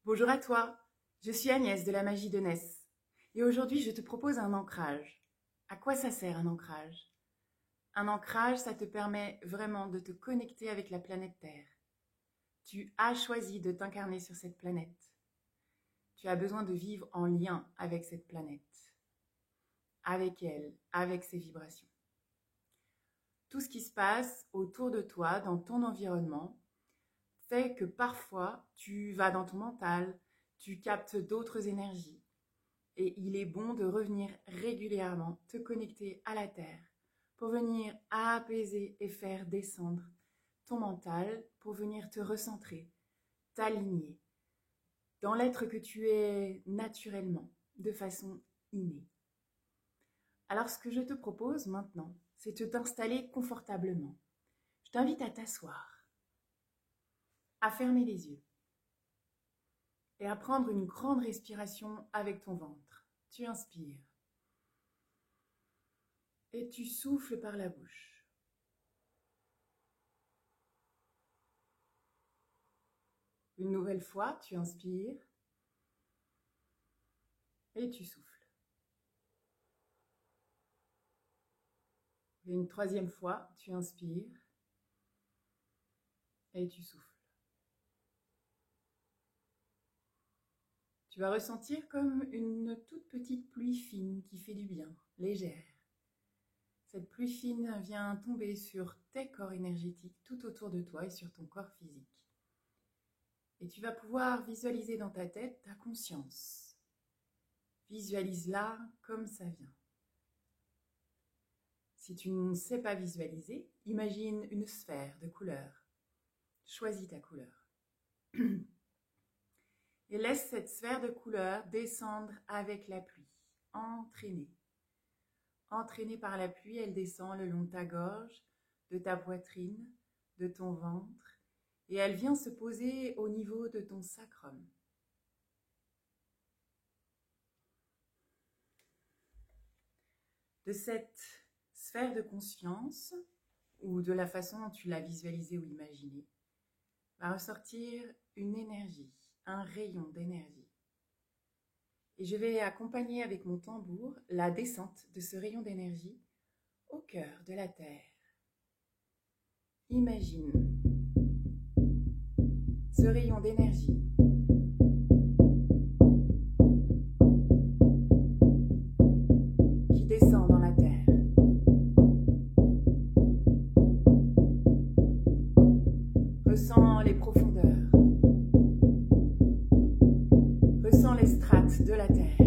Bonjour à toi, je suis Agnès de la Magie de Ness et aujourd'hui je te propose un ancrage. À quoi ça sert un ancrage? Un ancrage, ça te permet vraiment de te connecter avec la planète Terre. Tu as choisi de t'incarner sur cette planète. Tu as besoin de vivre en lien avec cette planète, avec elle, avec ses vibrations. Tout ce qui se passe autour de toi, dans ton environnement, fait que parfois tu vas dans ton mental, tu captes d'autres énergies. Et il est bon de revenir régulièrement, te connecter à la Terre pour venir apaiser et faire descendre ton mental, pour venir te recentrer, t'aligner dans l'être que tu es naturellement, de façon innée. Alors ce que je te propose maintenant, c'est de t'installer confortablement. Je t'invite à t'asseoir, à fermer les yeux et à prendre une grande respiration avec ton ventre. Tu inspires et tu souffles par la bouche. Une nouvelle fois, tu inspires et tu souffles. Et une troisième fois, tu inspires et tu souffles. Tu vas ressentir comme une toute petite pluie fine qui fait du bien, légère. Cette pluie fine vient tomber sur tes corps énergétiques tout autour de toi et sur ton corps physique. Et tu vas pouvoir visualiser dans ta tête ta conscience. Visualise-la comme ça vient. Si tu ne sais pas visualiser, imagine une sphère de couleur. Choisis ta couleur. Et laisse cette sphère de couleur descendre avec la pluie, entraînée. Entraînée par la pluie, elle descend le long de ta gorge, de ta poitrine, de ton ventre, et elle vient se poser au niveau de ton sacrum. De cette sphère de conscience, ou de la façon dont tu l'as visualisée ou imaginée, va ressortir une énergie, un rayon d'énergie. Et je vais accompagner avec mon tambour la descente de ce rayon d'énergie au cœur de la Terre. Imagine ce rayon d'énergie qui descend dans la Terre. Ressens les profondeurs. Ressens les strates de la Terre.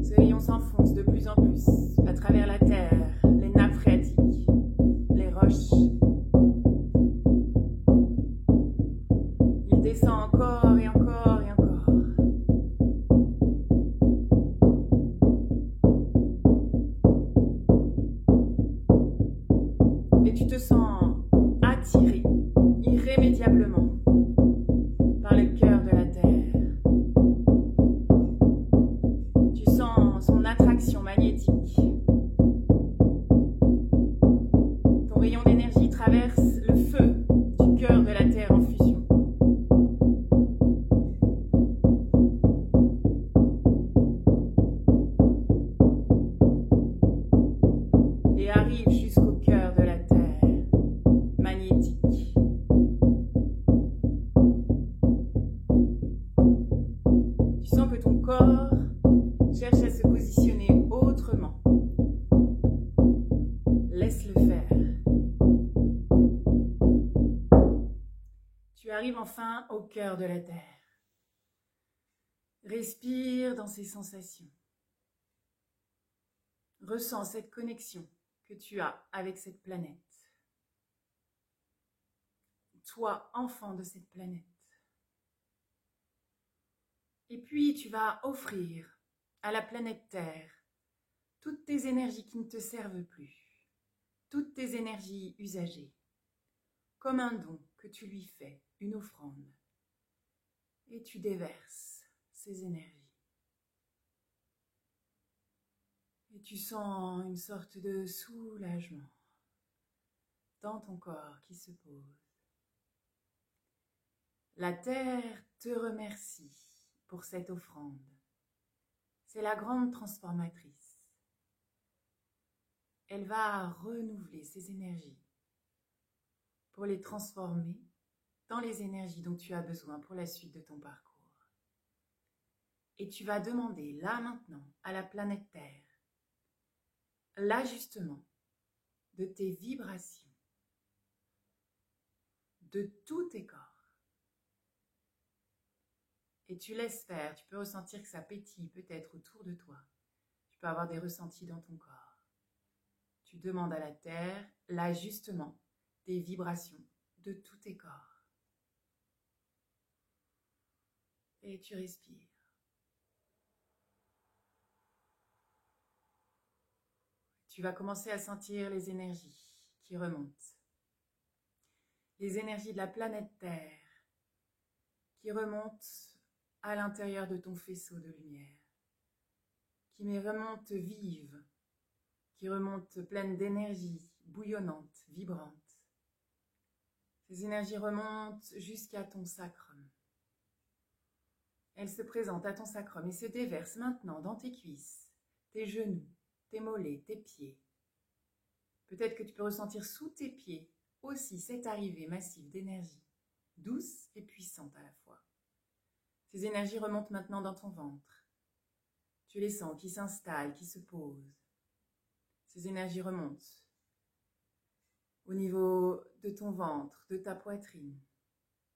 Ce rayon s'enfonce de plus en plus à travers la Terre, les nappes phréatiques, les roches. Il descend encore et encore et encore. Et tu te sens attiré irrémédiablement par le cœur de la Terre. Tu sens son attraction magnétique. Ton rayon d'énergie traverse le feu du cœur de la Terre en fusion. Et arrive jusqu'au cœur de la Terre magnétique. Tu sens que ton corps cherche à se positionner autrement. Laisse-le faire. Tu arrives enfin au cœur de la Terre. Respire dans ces sensations. Ressens cette connexion que tu as avec cette planète. Toi, enfant de cette planète. Et puis, tu vas offrir à la planète Terre toutes tes énergies qui ne te servent plus, toutes tes énergies usagées, comme un don que tu lui fais, une offrande. Et tu déverses ces énergies. Et tu sens une sorte de soulagement dans ton corps qui se pose. La terre te remercie pour cette offrande. C'est la grande transformatrice. Elle va renouveler ses énergies pour les transformer dans les énergies dont tu as besoin pour la suite de ton parcours. Et tu vas demander là maintenant à la planète Terre l'ajustement de tes vibrations, de tous tes corps. Et tu laisses faire, tu peux ressentir que ça pétille peut-être autour de toi. Tu peux avoir des ressentis dans ton corps. Tu demandes à la Terre l'ajustement des vibrations de tous tes corps. Et tu respires. Tu vas commencer à sentir les énergies qui remontent. Les énergies de la planète Terre qui remontent à l'intérieur de ton faisceau de lumière, qui remontent vives, qui remontent pleines d'énergie, bouillonnantes, vibrantes. Ces énergies remontent jusqu'à ton sacrum. Elles se présentent à ton sacrum et se déversent maintenant dans tes cuisses, tes genoux, tes mollets, tes pieds. Peut-être que tu peux ressentir sous tes pieds aussi cette arrivée massive d'énergie, douce et puissante à la fois. Ces énergies remontent maintenant dans ton ventre. Tu les sens qui s'installent, qui se posent. Ces énergies remontent au niveau de ton ventre, de ta poitrine,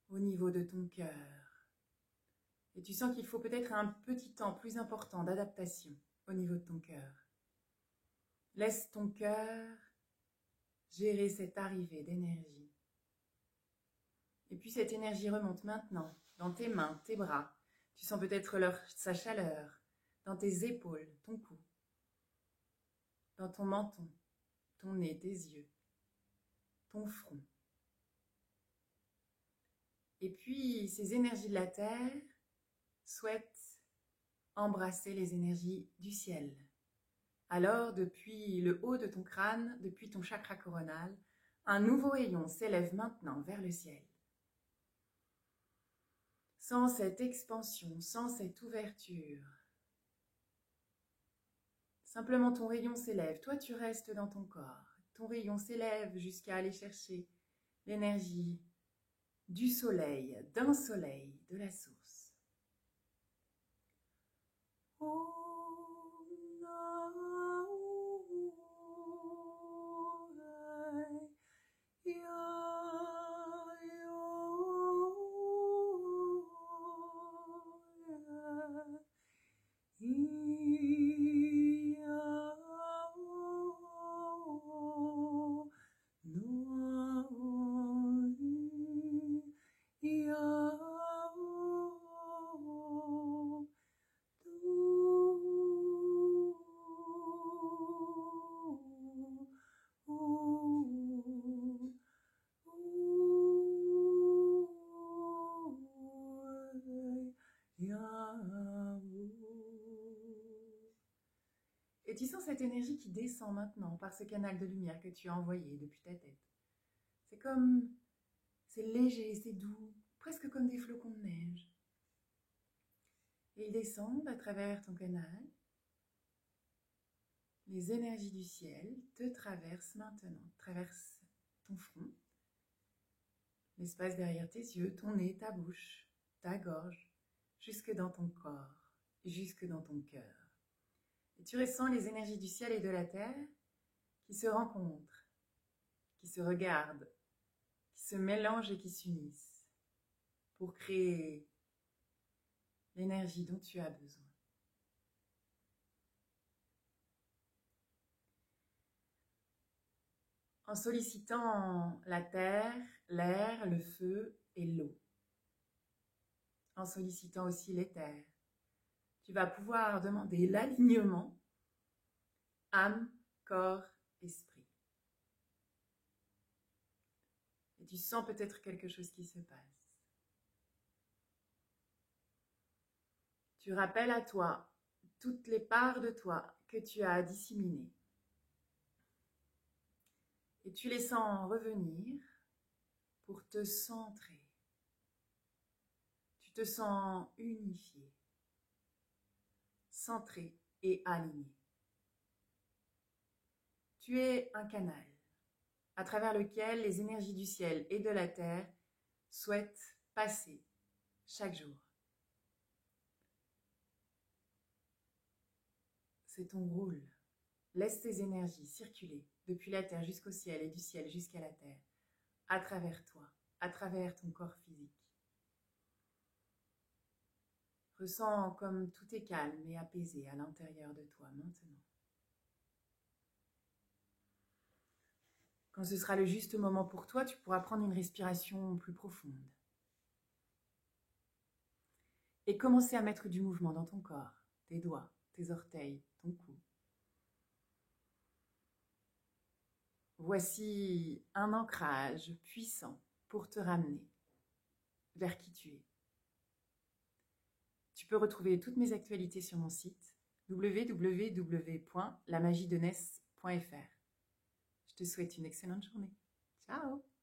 au niveau de ton cœur. Et tu sens qu'il faut peut-être un petit temps plus important d'adaptation au niveau de ton cœur. Laisse ton cœur gérer cette arrivée d'énergie. Et puis cette énergie remonte maintenant dans tes mains, tes bras. Tu sens peut-être sa chaleur dans tes épaules, ton cou, dans ton menton, ton nez, tes yeux, ton front. Et puis ces énergies de la terre souhaitent embrasser les énergies du ciel. Alors, depuis le haut de ton crâne, depuis ton chakra coronal, un nouveau rayon s'élève maintenant vers le ciel. Sans cette expansion, sans cette ouverture, simplement ton rayon s'élève. Toi, tu restes dans ton corps. Ton rayon s'élève jusqu'à aller chercher l'énergie du soleil, d'un soleil, de la source. Et tu sens cette énergie qui descend maintenant par ce canal de lumière que tu as envoyé depuis ta tête. C'est léger, c'est doux, presque comme des flocons de neige. Et ils descendent à travers ton canal. Les énergies du ciel te traversent maintenant, traversent ton front, l'espace derrière tes yeux, ton nez, ta bouche, ta gorge, jusque dans ton corps, jusque dans ton cœur. Et tu ressens les énergies du ciel et de la terre qui se rencontrent, qui se regardent, qui se mélangent et qui s'unissent pour créer l'énergie dont tu as besoin. En sollicitant la terre, l'air, le feu et l'eau. En sollicitant aussi l'éther, tu vas pouvoir demander l'alignement âme, corps, esprit. Et tu sens peut-être quelque chose qui se passe. Tu rappelles à toi toutes les parts de toi que tu as disséminées. Et tu les sens revenir pour te centrer. Tu te sens unifié, centré et aligné. Tu es un canal à travers lequel les énergies du ciel et de la terre souhaitent passer chaque jour. C'est ton rôle. Laisse tes énergies circuler depuis la terre jusqu'au ciel et du ciel jusqu'à la terre, à travers toi, à travers ton corps physique. Ressens comme tout est calme et apaisé à l'intérieur de toi maintenant. Quand ce sera le juste moment pour toi, tu pourras prendre une respiration plus profonde. Et commencer à mettre du mouvement dans ton corps, tes doigts, tes orteils, ton cou. Voici un ancrage puissant pour te ramener vers qui tu es. Tu peux retrouver toutes mes actualités sur mon site www.lamagiedeness.fr. Je te souhaite une excellente journée. Ciao!